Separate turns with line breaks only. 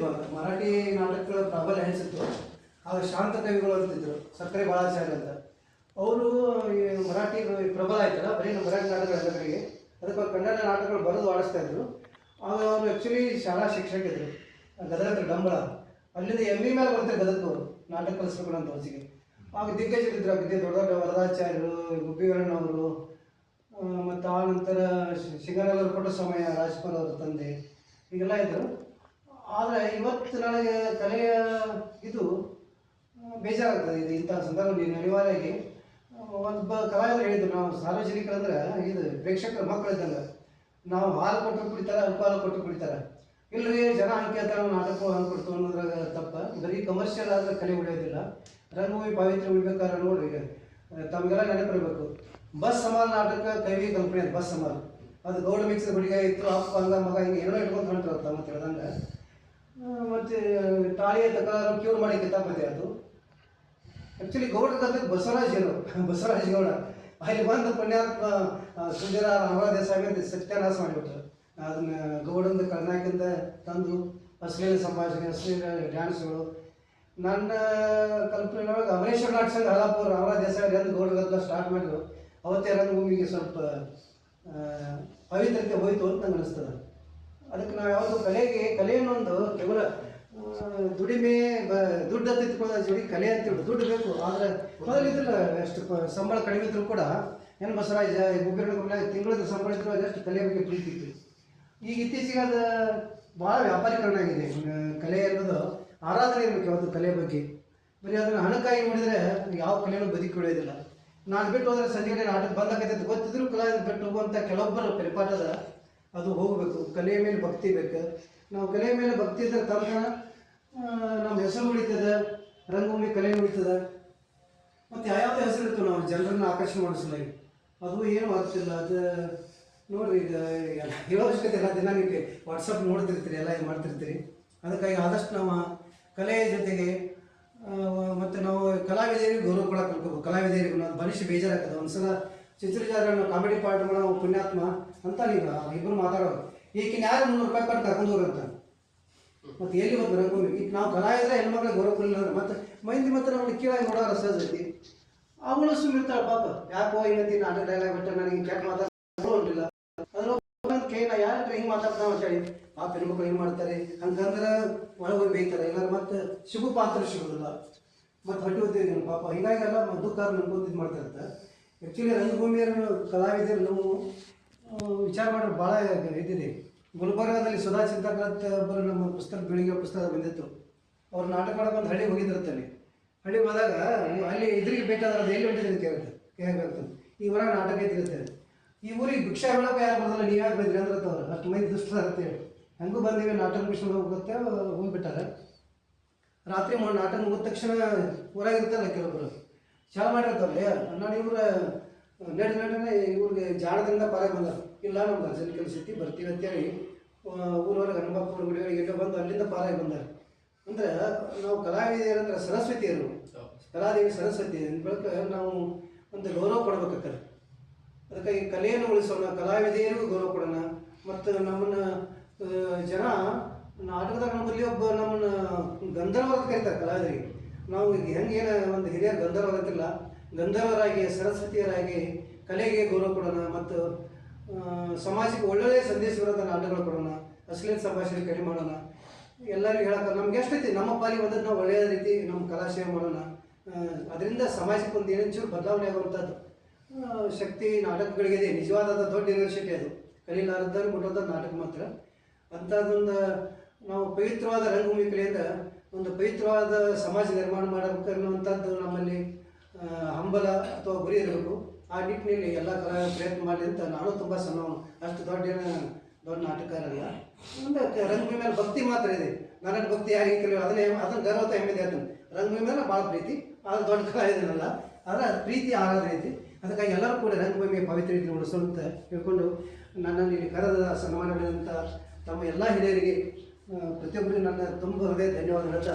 ಇವಾಗ ಮರಾಠಿ ನಾಟಕಗಳ ಪ್ರಾಬಲ್ಯ ಹೆಚ್ಚಿತ್ತು. ಆಗ ಶಾಂತ ಕವಿಗಳು ಅಂತಿದ್ರು, ಸಕ್ಕರೆ ಬಾಳಾಚಾರ್ಯ ಅಂತ. ಅವರು ಈ ಮರಾಠಿ ಪ್ರಬಲ ಆಯ್ತಲ್ಲ, ಬರೀ ಮರಾಠಿ ನಾಟಕಗಳು ಎಲ್ಲ ಕಡೆಗೆ, ಅದಕ್ಕೆ ಅವ್ರು ಕನ್ನಡ ನಾಟಕಗಳು ಬರೆದು ಆಡಿಸ್ತಾ ಇದ್ರು. ಆಗ ಅವರು ಆ್ಯಕ್ಚುಲಿ ಶಾಲಾ ಶಿಕ್ಷಕಿದ್ರು, ಗದಗ ಹತ್ರ ಡಂಬಳ. ಅಲ್ಲಿಂದ ಎಮ್ಮಿ ಮೇಲೆ ಬರ್ತಾರೆ ಗದಗದವರು ನಾಟಕ ಕಲಿಸ್ಬೇಕು ಅಂತ ಹೊಸಿಗೆ. ಆಗ ದಿಗ್ಗಜರಿದ್ರು, ದೊಡ್ಡ ದೊಡ್ಡ ವರದಾಚಾರ್ಯರು, ಗುಬ್ಬಿವಣ್ಣವರು, ಮತ್ತು ಆ ನಂತರ ಶಿಂಗನಗರ ಪುಟ್ಟಸ್ವಾಮಯ್ಯ ರಾಜ್ಪಾಲ್ ಅವರ ತಂದೆ, ಹೀಗೆಲ್ಲ ಇದ್ದರು. ಆದರೆ ಇವತ್ತು ನನಗೆ ಕಲೆಯ ಇದು ಬೇಜಾರಾಗ್ತದೆ. ಇದು ಇಂಥ ಸಂದರ್ಭದಲ್ಲಿ ಅನಿವಾರ್ಯವಾಗಿ ಒಬ್ಬ ಕಲಾವಿದರು ಹೇಳಿದ್ರು, ನಾವು ಸಾರ್ವಜನಿಕರಂದ್ರೆ ಇದು ಪ್ರೇಕ್ಷಕರ ಮಕ್ಕಳಿದ್ದಂಗೆ, ನಾವು ಹಾಲು ಕೊಟ್ಟರು ಕುಡಿತಾರೆ, ಅಲ್ಪ ಹಾಲು ಕೊಟ್ಟರು ಕುಡಿತಾರೆ. ಇಲ್ಲರಿ ಜನ ಅಂಕೇಳ್ತಾರೆ, ನಾವು ನಾಟಕ ಹಾಲು ಕೊಡ್ತು ಅನ್ನೋದ್ರಾಗ ತಪ್ಪ. ಬರೀ ಕಮರ್ಷಿಯಲ್ ಆದರೆ ಕಲೆ ಉಳಿಯೋದಿಲ್ಲ. ರಂಗಭೂಮಿ ಪಾವಿತ್ರ್ಯ ಉಳ್ಬೇಕಾದ್ರೆ ನೋಡ್ರಿ, ಈಗ ತಮಗೆಲ್ಲ ನೆನಪಿರಬೇಕು, ಬಸ್ ಸಮಾಲ್ ನಾಟಕ ಕವಿ ಕಂಪ್ನಿ ಅದು ಬಸ್ ಸಮಾಲ್. ಅದು ಗೌಡ ಮಿಕ್ಸ್ ಹುಡುಗ ಇತ್ತು, ಅಪ್ಪ ಹಂಗ ಮಗ ಹಿಂಗೆ ಏನೋ ಇಟ್ಕೊಂಡು ಹೊಂಟಿರತ್ತ ಮತ್ತೆ ಹೇಳ್ದಂಗೆ. ಮತ್ತು ತಾಳಿಯ ತಕರಾರು ಕ್ಯೂರ್ ಮಾಡಿ ಕಿತಾಪತಿ ಅದು. ಆ್ಯಕ್ಚುಲಿ ಗೌಡ್ರ ಕಥೆಗೆ ಬಸವರಾಜ್ ಗೌಡ ಅಲ್ಲಿ ಬಂದು ಪುಣ್ಯಾತ್ಮ ಸುಂದರ ರಾಮರಾಜ ದೇಸಾಯಿ ಅಂತ ಸತ್ಯಾನಾಶ ಮಾಡಿಬಿಟ್ರು. ಅದನ್ನ ಗೌಡಂದ ಕರ್ನಾಟಕದಿಂದ ತಂದು ಅಶ್ಲೀಲ ಸಂಭಾಷಣೆ, ಅಶ್ಲೀಲ ಡ್ಯಾನ್ಸ್ಗಳು. ನನ್ನ ಕಲ್ಪನೆಯೊಳಗೆ ಅಮರೇಶ್ವರ ನಾಟಕ ಸಂಘ ಹಳಾಪುರ ರಾಮರಾಜ ದೇಸಾಯಿ ಎಂದು ಗೌಡ್ರ ಗದ್ದಲ ಸ್ಟಾರ್ಟ್ ಮಾಡಿದ್ರು. ಅವತ್ತೇ ರಂಗಭೂಮಿಗೆ ಸ್ವಲ್ಪ ಪವಿತ್ರತೆ ಹೋಯಿತು ಅಂತ ನಂಗೆ ಅನಿಸ್ತದೆ. ಅದಕ್ಕೆ ನಾವು ಯಾವುದು ಕಲೆ ಅನ್ನೊಂದು ಕೇವಲ ದುಡಿಮೆ ದುಡ್ಡು ಹತ್ತಿತ್ಕೊಳ್ಳೋ ಜೋಡಿ ಕಲೆ ಅಂತೇಳಿ ದುಡ್ಡು ಬೇಕು. ಆದರೆ ಮೊದಲಿದ್ದಿಲ್ಲ, ಎಷ್ಟು ಸಂಬಳ ಕಡಿಮೆ ಇದ್ರೂ ಕೂಡ ಏನು ಬಸವರಾಜ ಗುಬ್ಬಿರಣ್ಣ ತಿಂಗಳದ ಸಂಬಳ ಇದ್ರು ಅದಷ್ಟು ಕಲೆ ಬಗ್ಗೆ ಪ್ರೀತಿ ಇತ್ತು. ಈಗ ಇತ್ತೀಚೆಗೆ ಅದು ಭಾಳ ವ್ಯಾಪಾರೀಕರಣ ಆಗಿದೆ. ಕಲೆ ಅನ್ನೋದು ಆರಾಧನೆ ಇರಬೇಕು ಯಾವತ್ತು ಕಲೆ ಬಗ್ಗೆ. ಬರೀ ಅದನ್ನು ಹಣಕ್ಕಾಗಿ ನೋಡಿದರೆ ಯಾವ ಕಲೆಯೂ ಬದುಕಿ ಉಳಿಯೋದಿಲ್ಲ. ನಾನು ಬಿಟ್ಟು ಹೋದರೆ ಸಂಜೆ ನಾಟಕ ಬಂದಾಗತ್ತೈತೆ ಗೊತ್ತಿದ್ರು ಕಲಾವಿದರು ಬಿಟ್ಟು ಹೋಗುವಂಥ ಕೆಲವೊಬ್ಬರು ಪರಿಪಾಠದ ಅದು ಹೋಗಬೇಕು. ಕಲೆಯ ಮೇಲೆ ಭಕ್ತಿ ಬೇಕು. ನಾವು ಕಲೆಯ ಮೇಲೆ ಭಕ್ತಿ ಇದ್ದರೆ ತನಕ ನಮ್ಮ ಹೆಸರು ಉಳಿತದೆ, ರಂಗಭೂಮಿ ಕಲೆ ಉಳಿತದೆ. ಮತ್ತು ಯಾವ್ಯಾವ ಹೆಸರು ಇರ್ತವೆ ನಾವು ಜನರನ್ನು ಆಕರ್ಷಣೆ ಮಾಡಿಸಲಾಗಿ, ಅದು ಏನು ಆಗ್ತಿಲ್ಲ. ಅದು ನೋಡಿರಿ, ಈಗ ಹೇಳೋ ಅವಶ್ಯಕತೆ ಇಲ್ಲ. ದಿನ ನೀವು ವಾಟ್ಸಪ್ ನೋಡ್ತಿರ್ತೀರಿ, ಎಲ್ಲ ಇದು ಮಾಡ್ತಿರ್ತೀರಿ. ಅದಕ್ಕಾಗಿ ಆದಷ್ಟು ನಾವು ಕಲೆಯ ಜೊತೆಗೆ ಮತ್ತು ನಾವು ಕಲಾವಿದರಿಗೆ ಗೌರವ ಕೊಡೋಕೆ ಕಲ್ಕೋಬೇಕು. ಕಲಾವಿದರಿಗೆ ನಾವು ಮನುಷ್ಯ ಬೇಜಾರಾಗ್ತದೆ. ಒಂದ್ಸಲ ಚಿತ್ರಜಾರ ಕಾಮಿಡಿ ಪಾರ್ಟ್ ಮಾಡೋ ಪುಣ್ಯಾತ್ಮ ಅಂತ ಈಗ ಇಬ್ಬರು ಮಾತಾಡೋರು, ಈಗಿನ ಯಾರು 300 ರೂಪಾಯಿ ಕೊಟ್ಟು ಕರ್ಕೊಂಡು ಹೋಗ್ರಂತ. ಮತ್ತು ಎಲ್ಲಿ ಹೋಗಿ ರಂಗಭೂಮಿ ಈಗ ನಾವು ಕಲಾವಿದ್ರೆ ಹೆಣ್ಮಕ್ಳಿಗೆ ಗೌರವ ಕೊಡಲಿಲ್ಲ ಅಂದ್ರೆ ಮತ್ತು ಮಂದಿ ಮತ್ತು ನಮ್ಮನ್ನು ಕೀಳಾಗಿ ನೋಡೋರು ಸಹಜತಿ. ಅವಳು ಸುಮ್ಮಿರ್ತಾಳೆ ಪಾಪ, ಯಾಕೋ ಇನ್ನಂತಿ ನಾಟಕ ಡೈಲಾಗ್ ಬಿಟ್ಟು ನನಗೆ ಕೆಟ್ಟ ಮಾತಾಡೋಲ್ಲ. ಅದ್ರ ನಾ ಯಾರು ಹಿಂಗೆ ಮಾತಾಡ್ತಾವ ಅಂತೇಳಿ ಪಾಪ ಹೆಣ್ಮಕ್ಳು ಏನು ಮಾಡ್ತಾರೆ ಹಂಗಂದ್ರೆ ಒಳಗೆ ಬೇಯ್ತಾರೆ. ಇಲ್ಲಾಂದ್ರೆ ಮತ್ತೆ ಸಿಗು ಪಾತ್ರ ಸಿಗೋದಿಲ್ಲ, ಮತ್ತು ಹೊಟ್ಟೆ ಓದ್ತೀವಿ ಪಾಪ. ಹೀಗಾಗಿ ಎಲ್ಲ ದುಃಖ ನಮ್ಗೆ ಇದು ಮಾಡ್ತಾರಂತೆ. ಆ್ಯಕ್ಚುಲಿ ರಂಗಭೂಮಿಯರು ಕಲಾವಿದರು ನಾವು ವಿಚಾರ ಮಾಡೋದು ಭಾಳ ಇದಿದೆ. ಗುಲ್ಬರ್ಗಾದಲ್ಲಿ ಸುಧಾ ಚಿಂತಕರಂತ ಒಬ್ಬರು ನಮ್ಮ ಪುಸ್ತಕ ಬೆಳಿಗ್ಗೆ ಪುಸ್ತಕ ಬಂದಿತ್ತು. ಅವ್ರು ನಾಟಕ ಮಾಡೋಕೆ ಒಂದು ಹಳ್ಳಿಗೆ ಹೋಗಿದ್ರತ್ತಲ್ಲಿ. ಹಳ್ಳಿಗೆ ಹೋದಾಗ ಅಲ್ಲಿ ಇದ್ರಿಗೆ ಬೇಕಾದ್ರೆ ಅದು ಎಲ್ಲಿ ಹೊಂಟಿದ್ರೆ ಕೇಳಬೇಕು, ಈ ಊರಾಗ ನಾಟಕ ಐತಿರುತ್ತೆ, ಈ ಊರಿಗೆ ಭಿಕ್ಷಾ ಹೇಳೋಕೆ ಯಾರು ಬರೋದಲ್ಲ, ನೀವು ಯಾರು ಬಂದ್ರಿ ಅಂದ್ರೆ ಅವ್ರು ಅಷ್ಟು ಮಂದಿ ದುಷ್ಟರ ಅಂತೇಳಿ ಹೆಂಗೂ ಬಂದೀವಿ ನಾಟಕ ಮಿಷನ್ ಹೋಗುತ್ತೆ ಹೋಗ್ಬಿಟ್ಟಾರೆ. ರಾತ್ರಿ ನಾಟಕ ಮುಗಿದ ತಕ್ಷಣ ಊರಾಗಿರ್ತಾರೆ ಕೆಲವೊಬ್ಬರು ಚಾಲ ಮಾಡಿರ್ತಾರಲ್ಲ, ನಾನು ಇವ್ರ ನಡೆ ಇವ್ರಿಗೆ ಜಾಣದಿಂದ ಪಾರಾಗಿ ಬಂದ, ಇಲ್ಲ ನಮ್ಗೆ ಅರ್ಜೆಂಟ್ ಕೆಲಸ ಐತಿ ಬರ್ತೀವಿ ಅಂತೇಳಿ ಊರವರೆಗೆ ಹನುಮಪ್ಪನ ಗುಡಿಗಳಿಗೆ ಎಲ್ಲ ಬಂದು ಅಲ್ಲಿಂದ ಪಾರಾಗಿ ಬಂದಾರೆ. ಅಂದ್ರೆ ನಾವು ಕಲಾವಿದರಂದ್ರೆ ಸರಸ್ವತಿಯರು, ಕಲಾದೇವಿ ಸರಸ್ವತಿ ಬಳಿಕ ನಾವು ಒಂದು ಗೌರವ ಕೊಡ್ಬೇಕಾಗ್ತದೆ. ಅದಕ್ಕಾಗಿ ಕಲೆಯನ್ನು ಉಳಿಸೋಣ, ಕಲಾವಿದೆಯರಿಗೂ ಗೌರವ ಕೊಡೋಣ. ಮತ್ತು ನಮ್ಮನ್ನು ಜನ ನಾಟಕದಾಗ ನಮ್ಮಲ್ಲಿ ಒಬ್ಬ ನಮ್ಮನ್ನು ಗಂಧರ್ವ ಅಂತ ಕರೀತಾರೆ ಕಲಾವಿದರಿಗೆ. ನಾವು ಈಗ ಹೆಂಗೇನು ಒಂದು ಹಿರಿಯರು ಗಂಧರ್ವ ಅಂತಿಲ್ಲ, ಗಂಧರ್ವರಾಗಿ ಸರಸ್ವತಿಯರಾಗಿ ಕಲೆಗೆ ಗೌರವ ಕೊಡೋಣ. ಮತ್ತು ಸಮಾಜಕ್ಕೆ ಒಳ್ಳೊಳ್ಳೆಯ ಸಂದೇಶವಿರೋಂಥ ನಾಟಕಗಳು ಕೊಡೋಣ, ಅಶ್ಲೀಲ ಸಂಭಾಷಣೆ ಕಡಿಮೆ ಮಾಡೋಣ. ಎಲ್ಲರಿಗೂ ಹೇಳಕ್ಕೆ ನಮ್ಗೆ ಎಷ್ಟೈತಿ ನಮ್ಮ ಪಾಲಿಗೆ ಬಂದದ್ದು ನಾವು ಒಳ್ಳೆಯ ರೀತಿ ನಮ್ಮ ಕಲಾ ಸೇವೆ ಮಾಡೋಣ. ಅದರಿಂದ ಸಮಾಜಕ್ಕೆ ಒಂದು ಏನಂಚೂರು ಬದಲಾವಣೆ ಆಗುವಂಥದ್ದು ಶಕ್ತಿ ನಾಟಕಗಳಿಗಿದೆ. ನಿಜವಾದ ದೊಡ್ಡ ಯೂನಿವರ್ಸಿಟಿ ಅದು, ಕಲೀಲಾರದವ್ರು ಮುಟ್ಟೋದ ನಾಟಕ ಮಾತ್ರ. ಅಂಥದ್ದೊಂದು ನಾವು ಪವಿತ್ರವಾದ ರಂಗಭೂಮಿ ಕಲೆಯಿಂದ ಒಂದು ಪವಿತ್ರವಾದ ಸಮಾಜ ನಿರ್ಮಾಣ ಮಾಡಬೇಕು ಅನ್ನುವಂಥದ್ದು ನಮ್ಮಲ್ಲಿ ಹಂಬಲ ಅಥವಾ ಗುರಿ ಇರಬೇಕು. ಆ ನಿಟ್ಟಿನಲ್ಲಿ ಎಲ್ಲ ಕಲಾವಿದರು ಪ್ರಯತ್ನ ಮಾಡಲಿ ಅಂತ ನಾನು ತುಂಬ ಸಣ್ಣವನು, ಅಷ್ಟು ದೊಡ್ಡ ನಾಟಕರಲ್ಲ. ಒಂದು ರಂಗಭೂಮಿ ಮೇಲೆ ಭಕ್ತಿ ಮಾತ್ರ ಇದೆ. ನನಗೆ ಭಕ್ತಿ ಯಾರಿಗೆ ಕೆಲವು ಅದನ್ನು ಗರ್ವತ ಹೆಮ್ಮೆದೆ ಆಗ್ತದೆ. ರಂಗಭೂಮಿ ಮೇಲೆ ಭಾಳ ಪ್ರೀತಿ, ಆದರೆ ದೊಡ್ಡ ಕಲಾವಿದನಲ್ಲ, ಆದರೆ ಪ್ರೀತಿ ಆರಾಧನೆ ಐತಿ. ಅದಕ್ಕಾಗಿ ಎಲ್ಲರೂ ಕೂಡ ರಂಗಭೂಮಿಯ ಪವಿತ್ರತೆ ಉಳಿಸೋಂತ ಹೇಳ್ಕೊಂಡು ನನ್ನನ್ನು ಇಲ್ಲಿ ಕರೆದ ಸನ್ಮಾನ ಮಾಡಿದಂಥ ತಮ್ಮ ಎಲ್ಲ ಹಿರಿಯರಿಗೆ ಪ್ರತಿಯೊಬ್ಬರಿಗೂ ನನ್ನ ತುಂಬ ಹೃದಯ ಧನ್ಯವಾದ ಹೇಳ್ತಾ